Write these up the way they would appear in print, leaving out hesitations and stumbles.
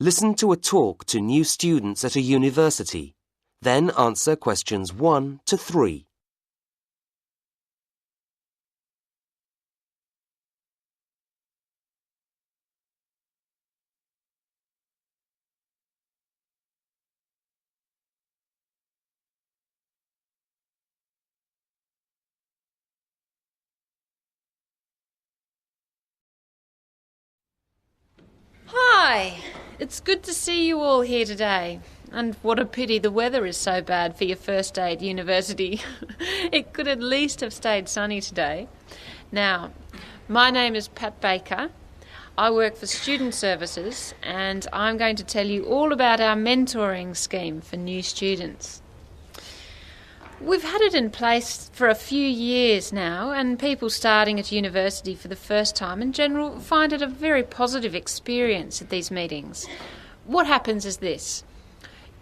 Listen to a talk to new students at a university. Then answer questions 1 to 3. Hi! It's good to see you all here today. And what a pity the weather is so bad for your first day at university. It could at least have stayed sunny today. Now, my name is Pat Baker. I work for Student Services and I'm going to tell you all about our mentoring scheme for new students. We've had it in place for a few years now, and people starting at university for the first time in general find it a very positive experience at these meetings. What happens is this.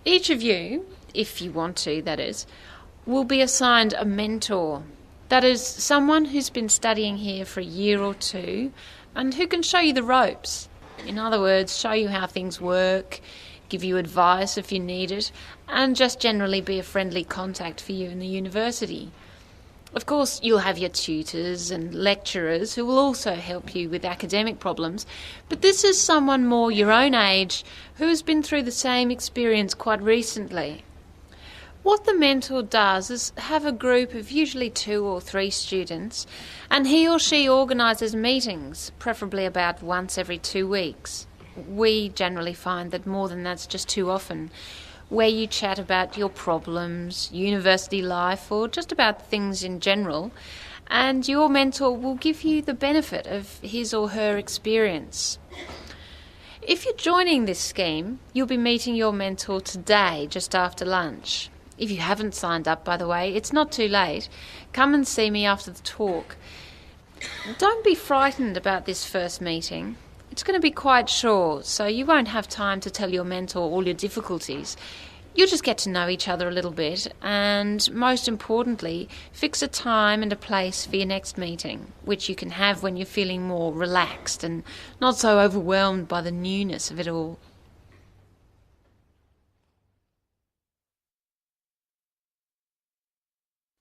Each of you, if you want to, that is, will be assigned a mentor. That is, someone who's been studying here for a year or two and who can show you the ropes. In other words, show you how things work, give you advice if you need it, and just generally be a friendly contact for you in the university. Of course, you'll have your tutors and lecturers who will also help you with academic problems, but this is someone more your own age who has been through the same experience quite recently. What the mentor does is have a group of usually 2 or 3 students, and he or she organises meetings, preferably about once every 2 weeks. We generally find that more than that's just too often, where you chat about your problems, university life, or just about things in general, and your mentor will give you the benefit of his or her experience. If you're joining this scheme, you'll be meeting your mentor today, just after lunch. If you haven't signed up, by the way, it's not too late. Come and see me after the talk. Don't be frightened about this first meeting. It's going to be quite short, so you won't have time to tell your mentor all your difficulties. You'll just get to know each other a little bit and, most importantly, fix a time and a place for your next meeting, which you can have when you're feeling more relaxed and not so overwhelmed by the newness of it all.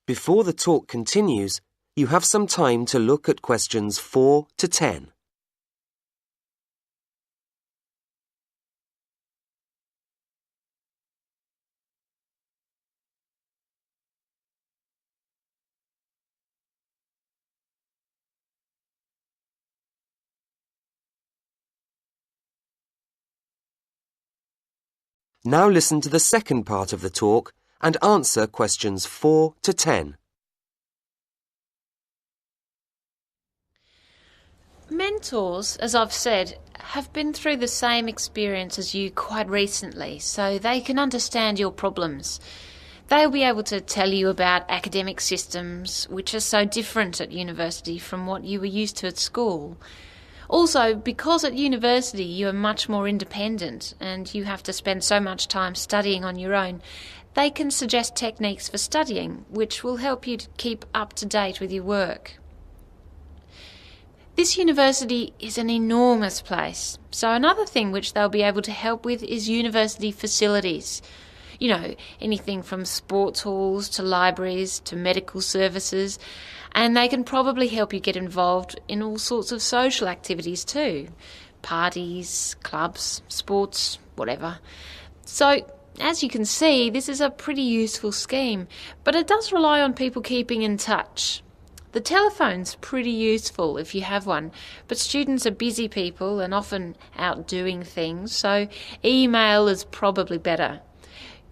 Before the talk continues, you have some time to look at questions 4 to 10. Now listen to the second part of the talk and answer questions 4 to 10. Mentors, as I've said, have been through the same experience as you quite recently, so they can understand your problems. They'll be able to tell you about academic systems, which are so different at university from what you were used to at school. Also, because at university you are much more independent and you have to spend so much time studying on your own, they can suggest techniques for studying which will help you to keep up to date with your work. This university is an enormous place, so another thing which they'll be able to help with is university facilities. You know, anything from sports halls to libraries to medical services, and they can probably help you get involved in all sorts of social activities too. Parties, clubs, sports, whatever. So, as you can see, this is a pretty useful scheme, but it does rely on people keeping in touch. The telephone's pretty useful if you have one, but students are busy people and often out doing things, so email is probably better.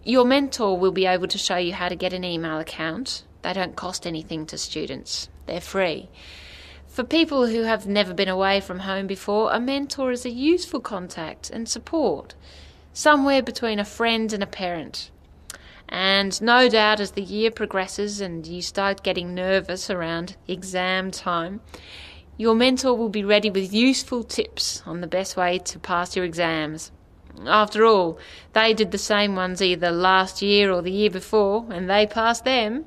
Your mentor will be able to show you how to get an email account. They don't cost anything to students. They're free. For people who have never been away from home before, a mentor is a useful contact and support, somewhere between a friend and a parent. And no doubt as the year progresses and you start getting nervous around exam time, your mentor will be ready with useful tips on the best way to pass your exams. After all, they did the same ones either last year or the year before, and they passed them.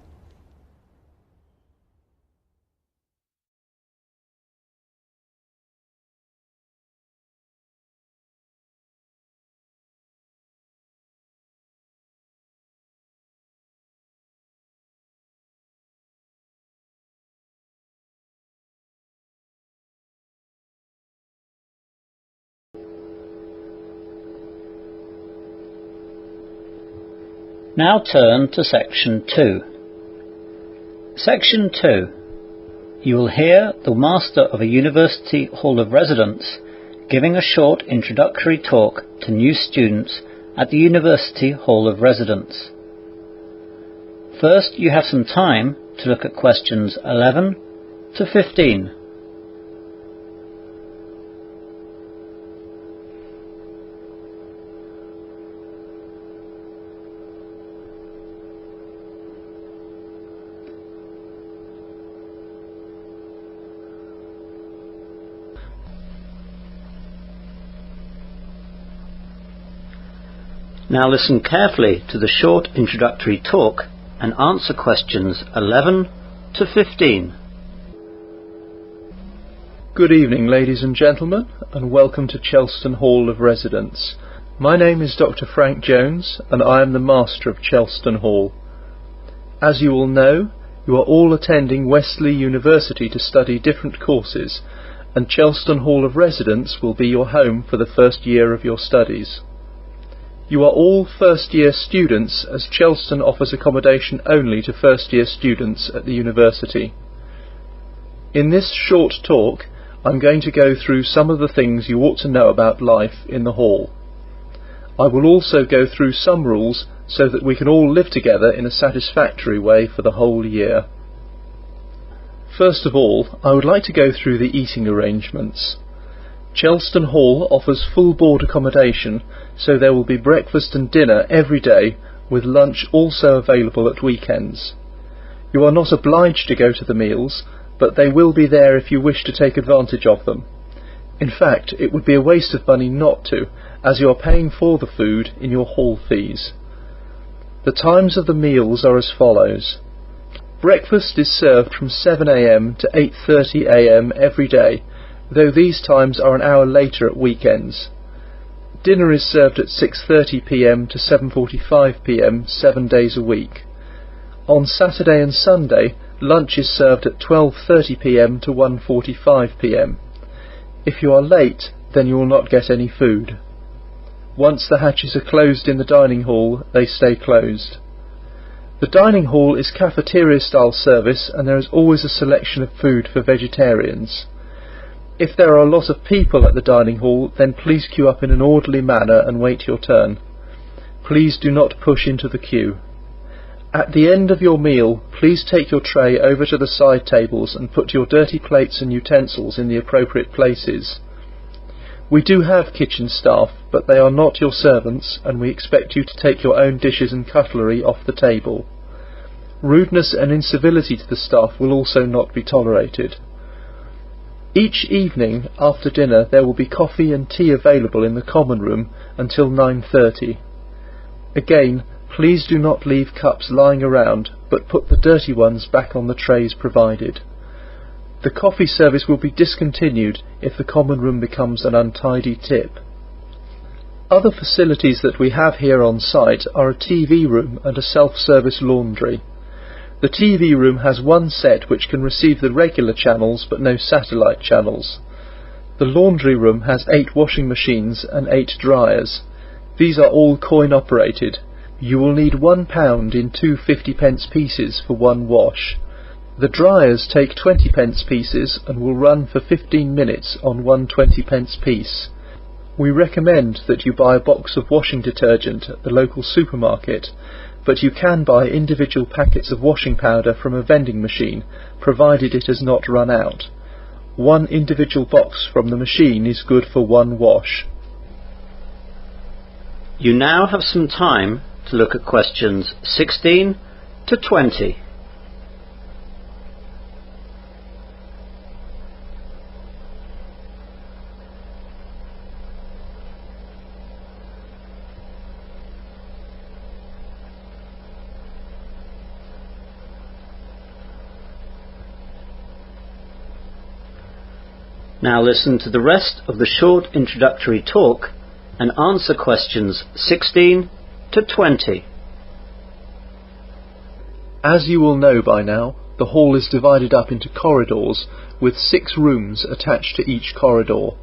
Now turn to Section 2. Section 2. You will hear the Master of a University Hall of Residence giving a short introductory talk to new students at the University Hall of Residence. First, you have some time to look at questions 11 to 15. Now listen carefully to the short introductory talk and answer questions 11 to 15. Good evening, ladies and gentlemen, and welcome to Chelston Hall of Residence. My name is Dr. Frank Jones, and I am the Master of Chelston Hall. As you all know, you are all attending Wesley University to study different courses, and Chelston Hall of Residence will be your home for the first year of your studies. You are all first-year students, as Chelston offers accommodation only to first-year students at the university. In this short talk, I'm going to go through some of the things you ought to know about life in the hall. I will also go through some rules so that we can all live together in a satisfactory way for the whole year. First of all, I would like to go through the eating arrangements. Chelston Hall offers full board accommodation, so there will be breakfast and dinner every day, with lunch also available at weekends. You are not obliged to go to the meals, but they will be there if you wish to take advantage of them. In fact, it would be a waste of money not to, as you are paying for the food in your hall fees. The times of the meals are as follows. Breakfast is served from 7 a.m. to 8:30 a.m. every day, though these times are an hour later at weekends. Dinner is served at 6:30 p.m. to 7:45 p.m. 7 days a week. On Saturday and Sunday, lunch is served at 12:30 p.m. to 1:45 p.m. If you are late, then you will not get any food. Once the hatches are closed in the dining hall, they stay closed. The dining hall is cafeteria-style service, and there is always a selection of food for vegetarians. If there are a lot of people at the dining hall, then please queue up in an orderly manner and wait your turn. Please do not push into the queue. At the end of your meal, please take your tray over to the side tables and put your dirty plates and utensils in the appropriate places. We do have kitchen staff, but they are not your servants, and we expect you to take your own dishes and cutlery off the table. Rudeness and incivility to the staff will also not be tolerated. Each evening after dinner there will be coffee and tea available in the common room until 9:30. Again, please do not leave cups lying around, but put the dirty ones back on the trays provided. The coffee service will be discontinued if the common room becomes an untidy tip. Other facilities that we have here on site are a TV room and a self-service laundry. The TV room has one set which can receive the regular channels but no satellite channels. The laundry room has 8 washing machines and 8 dryers. These are all coin operated. You will need £1 in 2 50p pieces for one wash. The dryers take 20p pieces and will run for 15 minutes on one 20p piece. We recommend that you buy a box of washing detergent at the local supermarket, but you can buy individual packets of washing powder from a vending machine, provided it has not run out. One individual box from the machine is good for one wash. You now have some time to look at questions 16 to 20. Now listen to the rest of the short introductory talk and answer questions 16 to 20. As you will know by now, the hall is divided up into corridors with 6 rooms attached to each corridor.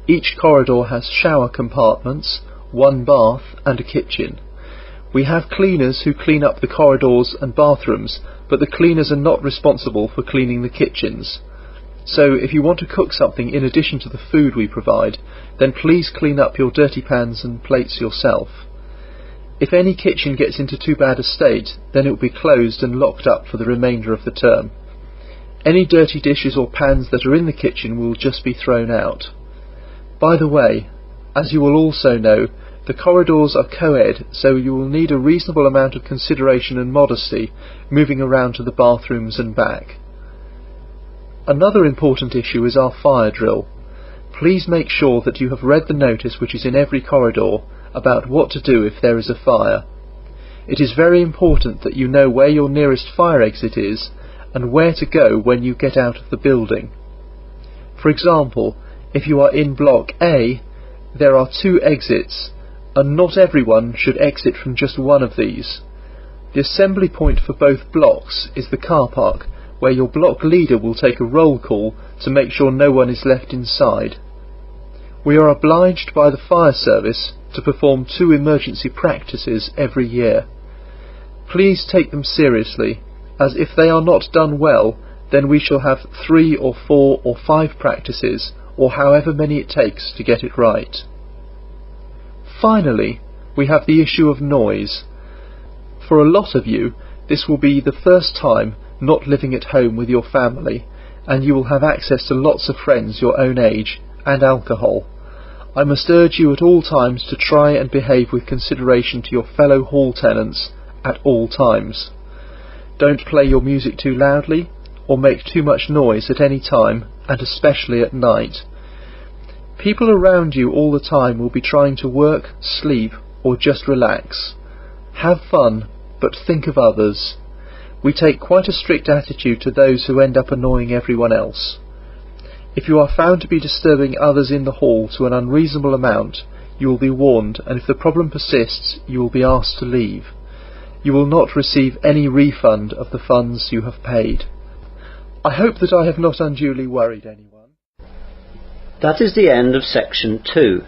Each corridor has shower compartments, 1 bath and a kitchen. We have cleaners who clean up the corridors and bathrooms, but the cleaners are not responsible for cleaning the kitchens. So if you want to cook something in addition to the food we provide, then please clean up your dirty pans and plates yourself. If any kitchen gets into too bad a state, then it will be closed and locked up for the remainder of the term. Any dirty dishes or pans that are in the kitchen will just be thrown out. By the way, as you will also know, the corridors are co-ed, so you will need a reasonable amount of consideration and modesty moving around to the bathrooms and back. Another important issue is our fire drill. Please make sure that you have read the notice which is in every corridor about what to do if there is a fire. It is very important that you know where your nearest fire exit is and where to go when you get out of the building. For example, if you are in Block A, there are 2 exits, and not everyone should exit from just one of these. The assembly point for both blocks is the car park, where your block leader will take a roll call to make sure no one is left inside. We are obliged by the fire service to perform 2 emergency practices every year. Please take them seriously, as if they are not done well, then we shall have 3 or 4 or 5 practices, or however many it takes to get it right. Finally, we have the issue of noise. For a lot of you, this will be the first time not living at home with your family, and you will have access to lots of friends your own age and alcohol. I must urge you at all times to try and behave with consideration to your fellow hall tenants at all times. Don't play your music too loudly or make too much noise at any time, and especially at night. People around you all the time will be trying to work, sleep, or just relax. Have fun, but think of others. We take quite a strict attitude to those who end up annoying everyone else. If you are found to be disturbing others in the hall to an unreasonable amount, you will be warned, and if the problem persists, you will be asked to leave. You will not receive any refund of the funds you have paid. I hope that I have not unduly worried anyone. That is the end of section 2.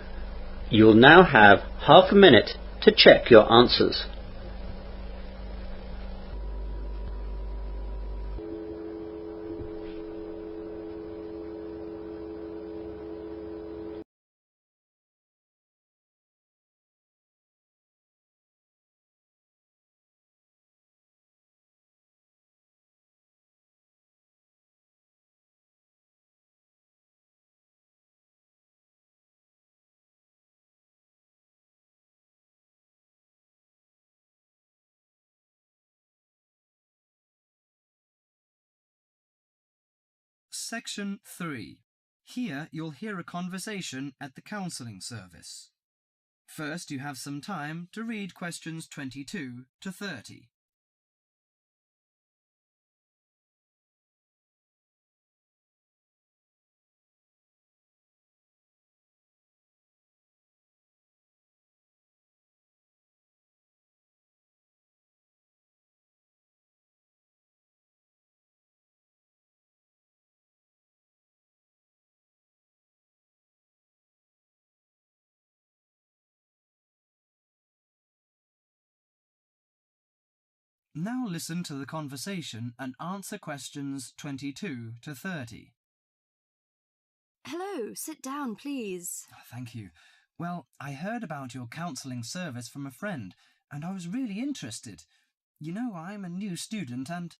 You will now have half a minute to check your answers. Section 3. Here you'll hear a conversation at the counselling service. First you have some time to read questions 22 to 30. Now listen to the conversation and answer questions 22 to 30. Hello, sit down, please. Thank you. Well, I heard about your counselling service from a friend, and I was really interested. You know, I'm a new student and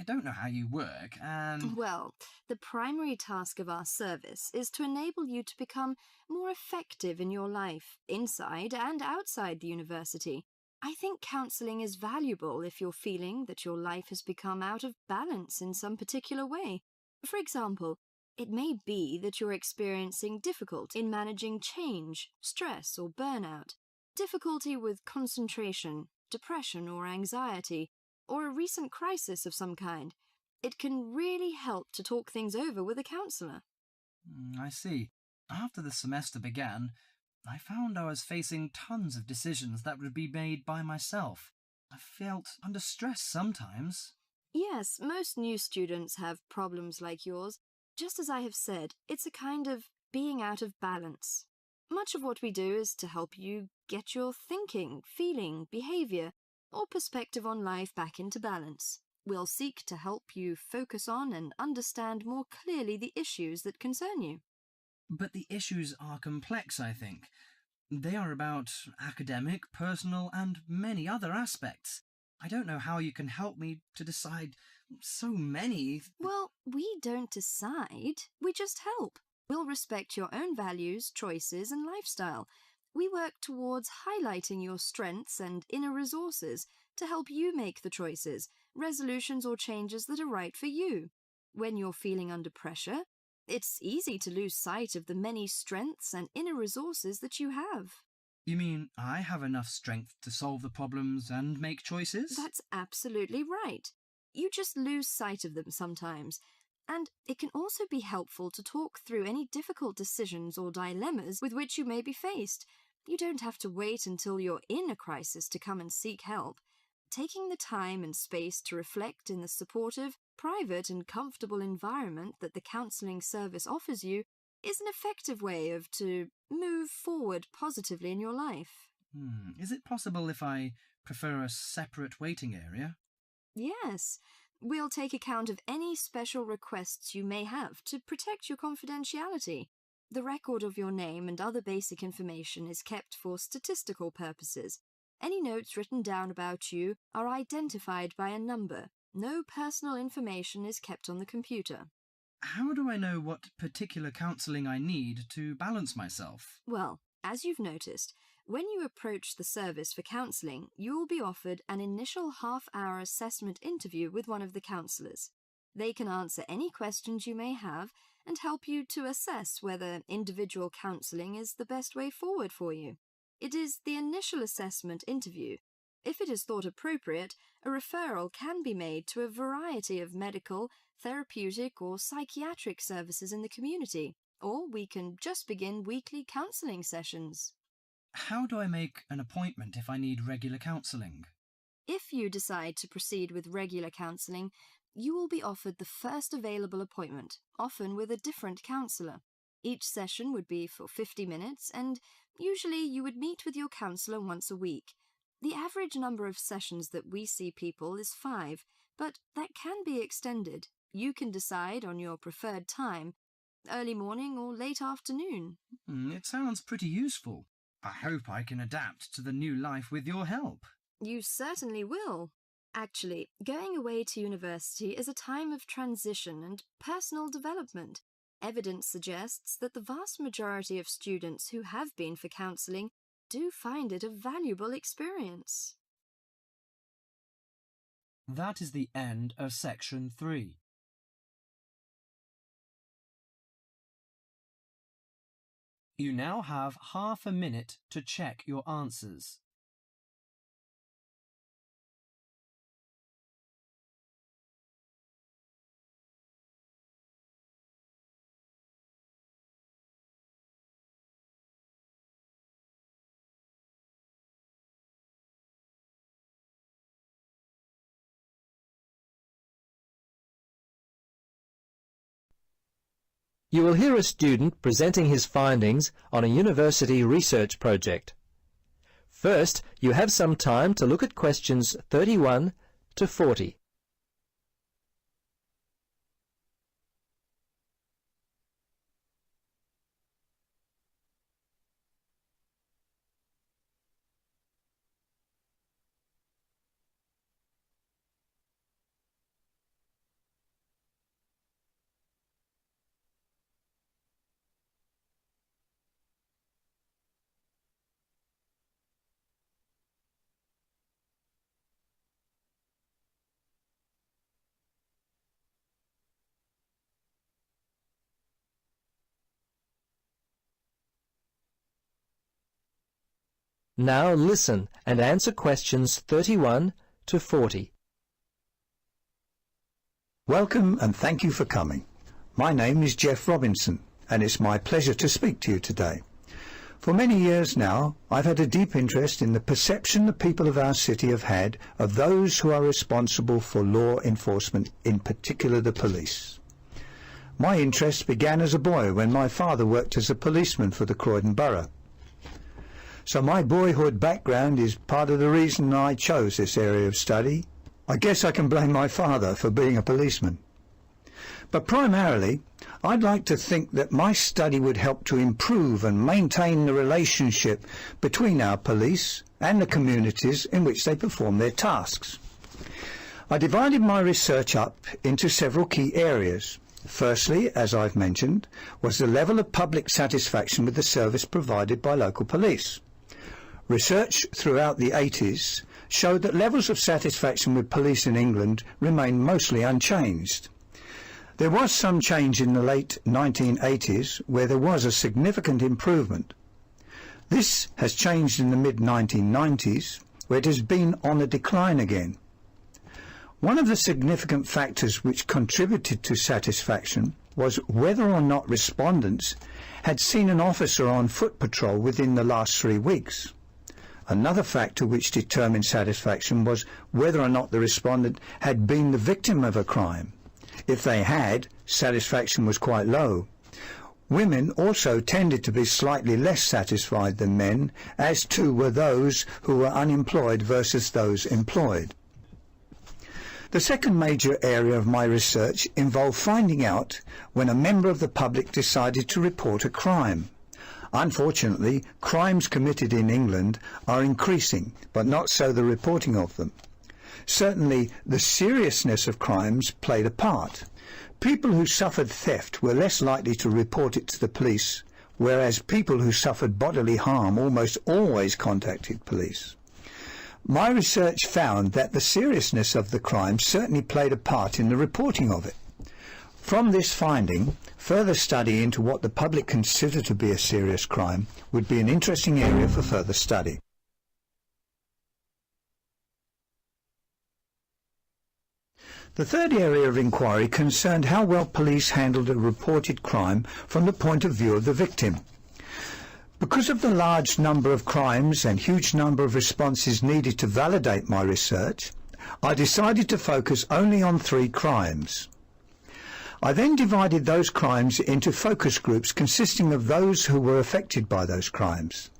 I don't know how you work, and... Well, the primary task of our service is to enable you to become more effective in your life, inside and outside the university. I think counselling is valuable if you're feeling that your life has become out of balance in some particular way. For example, it may be that you're experiencing difficulty in managing change, stress or burnout, difficulty with concentration, depression or anxiety, or a recent crisis of some kind. It can really help to talk things over with a counsellor. I see. After the semester began, I found I was facing tons of decisions that would be made by myself. I felt under stress sometimes. Yes, most new students have problems like yours. Just as I have said, it's a kind of being out of balance. Much of what we do is to help you get your thinking, feeling, behaviour, or perspective on life back into balance. We'll seek to help you focus on and understand more clearly the issues that concern you. But the issues are complex, I think. They are about academic, personal, and many other aspects. I don't know how you can help me to decide so many. Well, we don't decide, we just help. We'll respect your own values, choices, and lifestyle. We work towards highlighting your strengths and inner resources to help you make the choices, resolutions, or changes that are right for you. When you're feeling under pressure, it's easy to lose sight of the many strengths and inner resources that you have. You mean I have enough strength to solve the problems and make choices? That's absolutely right. You just lose sight of them sometimes. And it can also be helpful to talk through any difficult decisions or dilemmas with which you may be faced. You don't have to wait until you're in a crisis to come and seek help. Taking the time and space to reflect in the supportive, private and comfortable environment that the counselling service offers you is an effective way to move forward positively in your life. Is it possible if I prefer a separate waiting area? Yes. We'll take account of any special requests you may have to protect your confidentiality. The record of your name and other basic information is kept for statistical purposes. Any notes written down about you are identified by a number. No personal information is kept on the computer. How do I know what particular counselling I need to balance myself? Well, as you've noticed, when you approach the service for counselling, you will be offered an initial half-hour assessment interview with one of the counsellors. They can answer any questions you may have and help you to assess whether individual counselling is the best way forward for you. It is the initial assessment interview. If it is thought appropriate, a referral can be made to a variety of medical, therapeutic or psychiatric services in the community, or we can just begin weekly counselling sessions. How do I make an appointment if I need regular counselling? If you decide to proceed with regular counselling, you will be offered the first available appointment, often with a different counsellor. Each session would be for 50 minutes, and usually you would meet with your counsellor once a week. The average number of sessions that we see people is 5, but that can be extended. You can decide on your preferred time, early morning or late afternoon. It sounds pretty useful. I hope I can adapt to the new life with your help. You certainly will. Actually, going away to university is a time of transition and personal development. Evidence suggests that the vast majority of students who have been for counselling do find it a valuable experience. That is the end of section 3. You now have half a minute to check your answers. You will hear a student presenting his findings on a university research project. First, you have some time to look at questions 31 to 40. Now listen and answer questions 31 to 40. Welcome and thank you for coming. My name is Jeff Robinson and it's my pleasure to speak to you today. For many years now, I've had a deep interest in the perception the people of our city have had of those who are responsible for law enforcement, in particular the police. My interest began as a boy when my father worked as a policeman for the Croydon Borough. so my boyhood background is part of the reason I chose this area of study. I guess I can blame my father for being a policeman. But primarily, I'd like to think that my study would help to improve and maintain the relationship between our police and the communities in which they perform their tasks. I divided my research up into several key areas. Firstly, as I've mentioned, was the level of public satisfaction with the service provided by local police. Research throughout the 80s showed that levels of satisfaction with police in England remained mostly unchanged. There was some change in the late 1980s where there was a significant improvement. This has changed in the mid-1990s where it has been on a decline again. One of the significant factors which contributed to satisfaction was whether or not respondents had seen an officer on foot patrol within the last 3 weeks. Another factor which determined satisfaction was whether or not the respondent had been the victim of a crime. If they had, satisfaction was quite low. Women also tended to be slightly less satisfied than men, as too were those who were unemployed versus those employed. The second major area of my research involved finding out when a member of the public decided to report a crime. Unfortunately, crimes committed in England are increasing, but not so the reporting of them. Certainly, the seriousness of crimes played a part. People who suffered theft were less likely to report it to the police, whereas people who suffered bodily harm almost always contacted police. My research found that the seriousness of the crime certainly played a part in the reporting of it. From this finding, further study into what the public consider to be a serious crime would be an interesting area for further study. The third area of inquiry concerned how well police handled a reported crime from the point of view of the victim. Because of the large number of crimes and huge number of responses needed to validate my research, I decided to focus only on 3 crimes. I then divided those crimes into focus groups consisting of those who were affected by those crimes.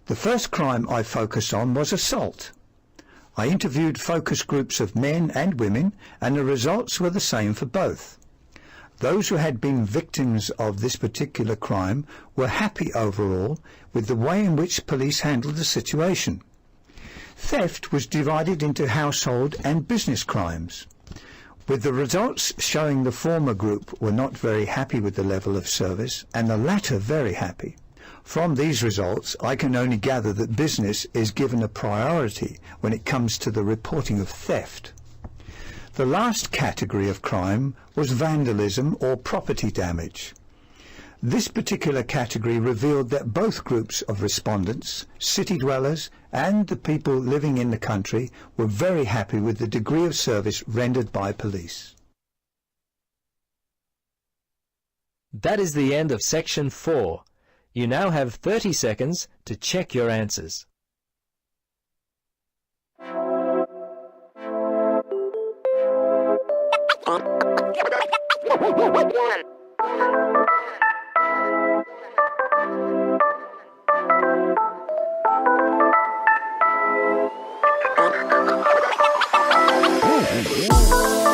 The first crime I focused on was assault. I interviewed focus groups of men and women, and the results were the same for both. Those who had been victims of this particular crime were happy overall with the way in which police handled the situation. Theft was divided into household and business crimes, with the results showing the former group were not very happy with the level of service and the latter very happy. From these results, I can only gather that business is given a priority when it comes to the reporting of theft. The last category of crime was vandalism or property damage. This particular category revealed that both groups of respondents, city dwellers and the people living in the country, were very happy with the degree of service rendered by police. That is the end of section 4. You now have 30 seconds to check your answers. Ooh.